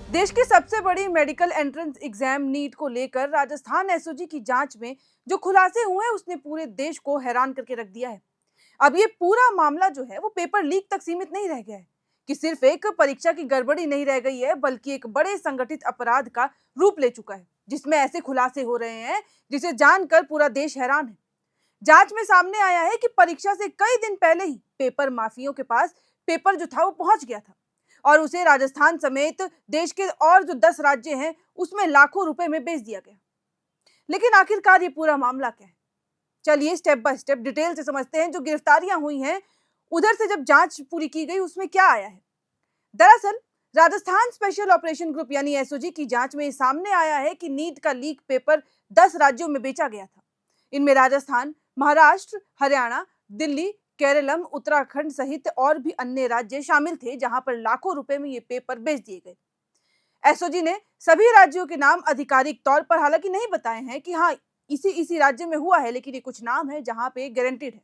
देश की सबसे बड़ी मेडिकल एंट्रेंस एग्जाम नीट को लेकर राजस्थान एसओजी की जांच में जो खुलासे हुए हैं उसने पूरे देश को हैरान करके रख दिया है। अब ये पूरा मामला जो है वो पेपर लीक तक सीमित नहीं रह गया है कि सिर्फ एक परीक्षा की गड़बड़ी नहीं रह गई है, बल्कि एक बड़े संगठित अपराध का रूप ले चुका है जिसमें ऐसे खुलासे हो रहे हैं जिसे जानकर पूरा देश हैरान है। जांच में सामने आया है कि परीक्षा से कई दिन पहले ही पेपर माफियों के पास पेपर जो था वो पहुंच गया था और उसे राजस्थान समेत देश के और जो 10 राज्य हैं उसमें लाखों रुपए में बेच दिया गया। लेकिन आखिरकार ये पूरा मामला क्या है? चलिए स्टेप बाय स्टेप डिटेल से समझते हैं। जो गिरफ्तारियां हुई हैं उधर से जब जांच पूरी की गई उसमें क्या आया है। दरअसल राजस्थान स्पेशल ऑपरेशन ग्रुप यानी एसओजी की जांच में सामने आया है कि नीट का लीक पेपर 10 राज्यों में बेचा गया था। इनमें राजस्थान, महाराष्ट्र, हरियाणा, दिल्ली, केरलम, उत्तराखंड सहित और भी अन्य राज्य शामिल थे जहां पर लाखों रुपए में ये पेपर बेच दिए गए। एसओजी ने सभी राज्यों के नाम आधिकारिक तौर पर हालांकि नहीं बताए हैं कि हाँ इसी इसी राज्य में हुआ है, लेकिन ये कुछ नाम है जहां पे गारंटेड है।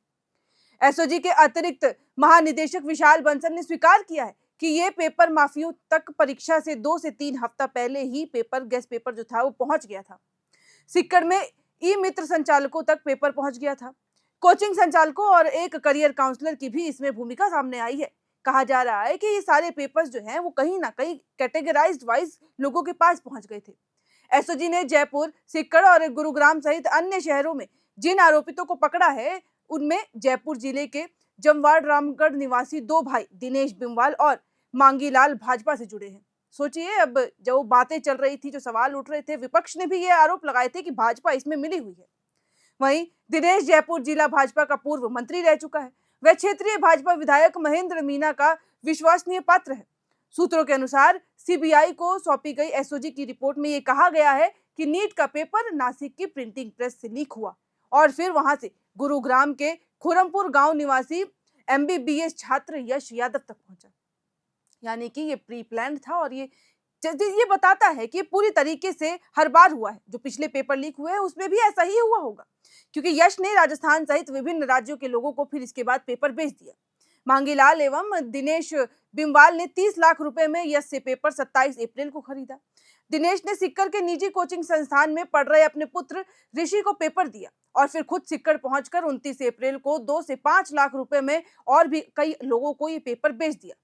एसओजी के अतिरिक्त महानिदेशक विशाल बंसल ने स्वीकार किया है कि ये पेपर माफियों तक परीक्षा से 2 से 3 हफ्ता पहले ही गैस पेपर जो था वो पहुंच गया था। सिक्कड़ में ई मित्र संचालकों तक पेपर पहुंच गया था। कोचिंग संचालकों और एक करियर काउंसलर की भी इसमें भूमिका सामने आई है। कहा जा रहा है कि ये सारे पेपर्स जो हैं वो कहीं ना कहीं कैटेगराइज्ड वाइज लोगों के पास पहुंच गए थे। एसओजी ने जयपुर, सिक्कड़ और गुरुग्राम सहित अन्य शहरों में जिन आरोपितों को पकड़ा है उनमें जयपुर जिले के जमवाड़ रामगढ़ निवासी 2 भाई दिनेश बिमवाल और मांगीलाल भाजपा से जुड़े हैं। सोचिए, अब जो बातें चल रही थी, जो सवाल उठ रहे थे, विपक्ष ने भी ये आरोप लगाए थे कि भाजपा इसमें मिली हुई है। वहीं दिनेश जयपुर जिला भाजपा का पूर्व मंत्री रह चुका है। वह क्षेत्रीय भाजपा विधायक महेंद्र मीना का विश्वसनीय पात्र है। सूत्रों के अनुसार सीबीआई को सौंपी गई एसओजी की रिपोर्ट में यह कहा गया है कि नीट का पेपर नासिक की प्रिंटिंग प्रेस से लीक हुआ और फिर वहां से गुरुग्राम के खुरमपुर गांव निवासी एमबीबीएस छात्र यश यादव तक पहुंचा। यानी कि ये प्री प्लान था और ये बताता है कि पूरी तरीके से हर बार हुआ है। जो पिछले पेपर लीक हुए हैं उसमें भी ऐसा ही हुआ होगा, क्योंकि यश ने राजस्थान सहित विभिन्न राज्यों के लोगों को फिर इसके बाद पेपर बेच दिया। मांगीलाल एवं दिनेश बिमवाल ने 30 लाख रुपए में यश से पेपर 27 अप्रैल को खरीदा। दिनेश ने सिक्कर के निजी कोचिंग संस्थान में पढ़ रहे अपने पुत्र ऋषि को पेपर दिया और फिर खुद सिक्कर पहुंचकर 29 अप्रैल को 2 से 5 लाख रुपए में और भी कई लोगों को ये पेपर बेच दिया।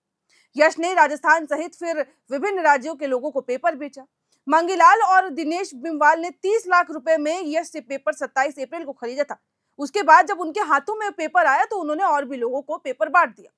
यश ने राजस्थान सहित फिर विभिन्न राज्यों के लोगों को पेपर बेचा। मांगीलाल और दिनेश बिमवाल ने 30 लाख रुपए में यश से पेपर 27 अप्रैल को खरीदा था। उसके बाद जब उनके हाथों में पेपर आया तो उन्होंने और भी लोगों को पेपर बांट दिया।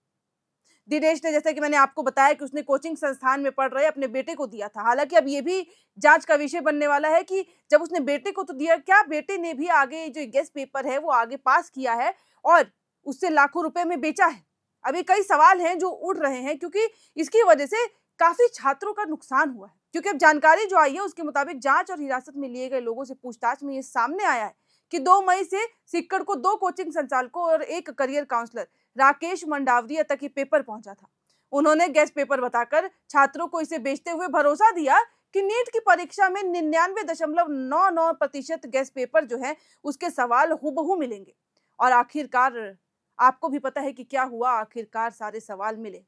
दिनेश ने, जैसे कि मैंने आपको बताया, कि उसने कोचिंग संस्थान में पढ़ रहे अपने बेटे को दिया था। हालांकि अब ये भी जांच का विषय बनने वाला है कि जब उसने बेटे को तो दिया, क्या बेटे ने भी आगे जो गेस्ट पेपर है वो आगे पास किया है और उससे लाखों रुपए में बेचा है। अभी कई सवाल हैं जो उठ रहे हैं, क्योंकि इसकी वजह से काफी छात्रों का नुकसान हुआ है। क्योंकि अब जानकारी जो आई है उसके मुताबिक जांच और हिरासत में लिए गए लोगों से पूछताछ में ये सामने आया है कि 2 मई से सिक्कड़ को 2 कोचिंग संचालकों और एक करियर काउंसलर राकेश मंडावरिया तक ये पेपर पहुंचा था। उन्होंने गेस्ट पेपर बताकर छात्रों को इसे बेचते हुए भरोसा दिया कि नीट की परीक्षा में 99.99% गेस्ट पेपर जो है उसके सवाल हूबहू मिलेंगे। और आखिरकार आपको भी पता है कि क्या हुआ। आखिरकार सारे सवाल मिले।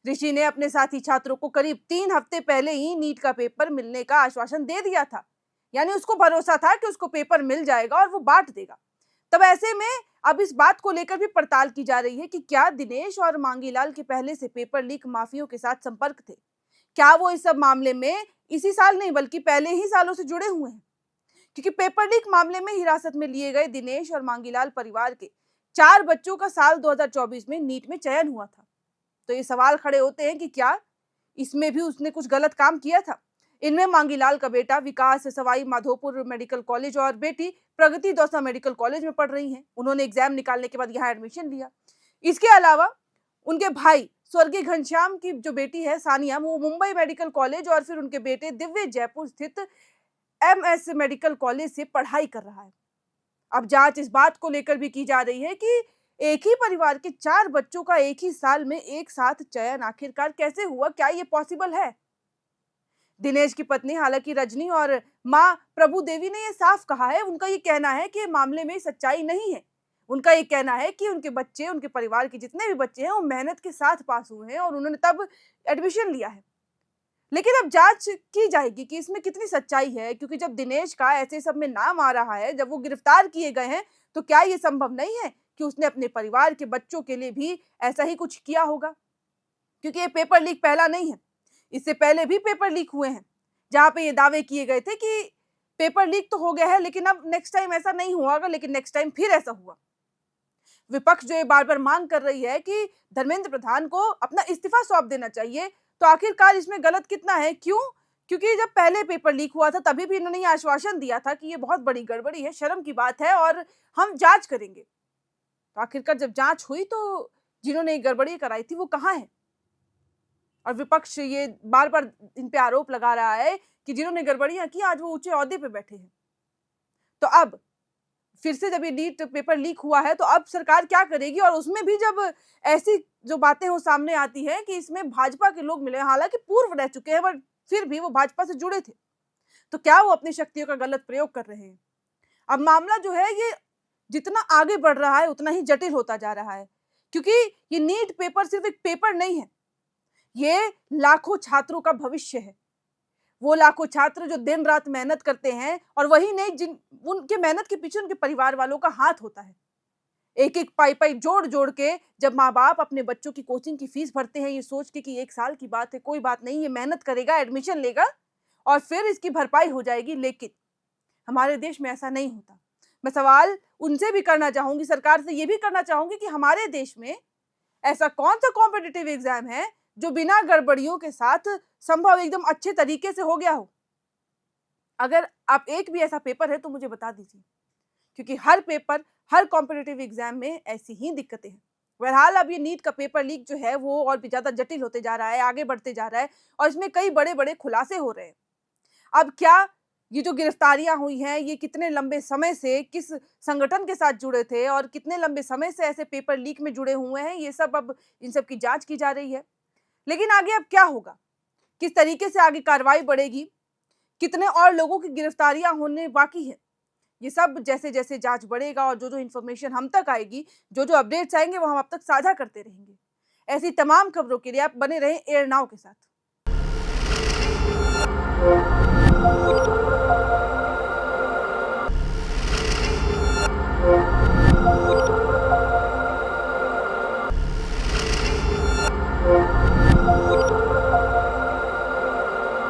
ऋषि ने अपने साथी छात्रों को करीब 3 हफ्ते पहले ही नीट का पेपर मिलने का आश्वासन दे दिया था। यानी उसको भरोसा था कि उसको पेपर मिल जाएगा और वो बांट देगा। तब ऐसे में अब इस बात को लेकर भी पड़ताल की जा रही है कि क्या दिनेश और मांगीलाल के पहले से पेपर लीक माफियों के साथ संपर्क थे। क्या वो इस सब मामले में इसी साल नहीं बल्कि पहले ही सालों से जुड़े हुए हैं। क्योंकि पेपर लीक मामले में हिरासत में लिए गए दिनेश और मांगीलाल परिवार के 4 बच्चों का साल 2024 में नीट में चयन हुआ था। तो ये सवाल खड़े होते हैं कि क्या इसमें भी उसने कुछ गलत काम किया था। इनमें मांगीलाल का बेटा विकास सवाई माधोपुर मेडिकल कॉलेज और बेटी प्रगति दौसा मेडिकल कॉलेज में पढ़ रही हैं। उन्होंने एग्जाम निकालने के बाद यहाँ एडमिशन लिया। इसके अलावा उनके भाई स्वर्गीय घनश्याम की जो बेटी है सानिया, वो मुंबई मेडिकल कॉलेज और फिर उनके बेटे दिव्य जयपुर स्थित एमएस मेडिकल कॉलेज से पढ़ाई कर रहा है। अब जांच इस बात को लेकर भी की जा रही है कि एक ही परिवार के 4 बच्चों का एक ही साल में एक साथ चयन आखिरकार कैसे हुआ, क्या ये पॉसिबल है। दिनेश की पत्नी हालांकि रजनी और मां प्रभु देवी ने यह साफ कहा है, उनका ये कहना है कि मामले में सच्चाई नहीं है। उनका ये कहना है कि उनके बच्चे, उनके परिवार के जितने भी बच्चे हैं वो मेहनत के साथ पास हुए हैं और उन्होंने तब एडमिशन लिया है। लेकिन अब जांच की जाएगी कि इसमें कितनी सच्चाई है, क्योंकि जब दिनेश का ऐसे सब में नाम आ रहा है, जब वो गिरफ्तार किए गए हैं, तो क्या ये संभव नहीं है कि उसने अपने परिवार के बच्चों के लिए भी ऐसा ही कुछ किया होगा? क्योंकि ये पेपर लीक पहला नहीं है, इससे पहले भी पेपर लीक हुए हैं, जहाँ पे ये दावे किए गए थे कि पेपर लीक तो हो गया है, लेकिन अब नेक्स्ट टाइम ऐसा नहीं होगा, लेकिन नेक्स्ट टाइम फिर ऐसा हुआ। विपक्ष जो ये बार-बार मांग कर रही है कि धर्मेंद्र प्रधान को अपना इस्तीफा सौंप देना चाहिए, तो आखिरकार इसमें गलत कितना है? क्यों? क्योंकि जब पहले पेपर लीक हुआ था, तभी भी इन्होंने ये आश्वासन दिया था कि ये बहुत बड़ी गड़बड़ी है, शर्म की बात है और हम जाँच करेंगे। तो आखिरकार जब जाँच हुई, तो जिन्होंने ये गड़बड़ी कराई थी, वो कहाँ हैं? और विपक्ष ये बार-बार इन पे आरोप लगा रहा है कि जिन्होंने गड़बड़ियाँ की, आज वो ऊँचे ओहदे पे बैठे हैं। तो अब फिर से जब ये नीट पेपर लीक हुआ है, तो अब सरकार क्या करेगी? और उसमें भी जब ऐसी जो बातें वो सामने आती हैं कि इसमें भाजपा के लोग मिले, हालाँकि पूर्व रह चुके हैं, बट फिर भी वो भाजपा से जुड़े थे। तो क्या वो अपनी शक्तियों का गलत प्रयोग कर रहे हैं? अब मामला जो है ये जितना आगे बढ़ रहा है, उतना ही जटिल होता जा रहा है, क्योंकि ये नीट पेपर सिर्फ एक पेपर नहीं है, ये लाखों छात्रों का भविष्य है। वो लाखों छात्र जो दिन-रात मेहनत करते हैं, और वही नहीं, जिन उनके मेहनत के पीछे उनके परिवार वालों का हाथ होता है। एक-एक पाई-पाई जोड़-जोड़ के जब माँ-बाप अपने बच्चों की कोचिंग की फीस भरते हैं, ये सोच के कि 1 साल की बात है, कोई बात नहीं, ये मेहनत करेगा, एडमिशन लेगा और फिर इसकी भरपाई हो जाएगी, लेकिन हमारे देश में ऐसा नहीं होता। मैं सवाल उनसे भी करना चाहूँगी, सरकार से ये भी करना चाहूँगी कि हमारे देश में ऐसा कौन-सा कॉम्पिटिटिव एग्ज़ाम है, जो बिना गड़बड़ियों के साथ संभव एकदम अच्छे तरीके से हो गया हो? अगर आप एक भी ऐसा पेपर है, तो मुझे बता दीजिए, क्योंकि हर पेपर, हर कॉम्पिटिटिव एग्ज़ाम में ऐसी ही दिक्कतें हैं। बहरहाल अब ये नीट का पेपर लीक जो है, वो और भी ज़्यादा जटिल होते जा रहा है, आगे बढ़ते जा रहा है और इसमें कई बड़े-बड़े खुलासे हो रहे हैं। अब क्या ये जो गिरफ्तारियाँ हुई हैं, ये कितने लंबे समय से किस संगठन के साथ जुड़े थे और कितने लंबे समय से ऐसे पेपर लीक में जुड़े हुए हैं, ये सब अब इन सब की जाँच की जा रही है। लेकिन आगे अब क्या होगा? किस तरीके से आगे कार्रवाई बढ़ेगी? कितने और लोगों की गिरफ्तारियाँ होने बाकी हैं? ये सब जैसे-जैसे जाँच बढ़ेगा और जो-जो इन्फॉर्मेशन हम तक आएगी, जो-जो अपडेट्स आएँगे, वो हम आप तक साझा करते रहेंगे। ऐसी तमाम खबरों के लिए आप बने रहें एयर नाउ के साथ।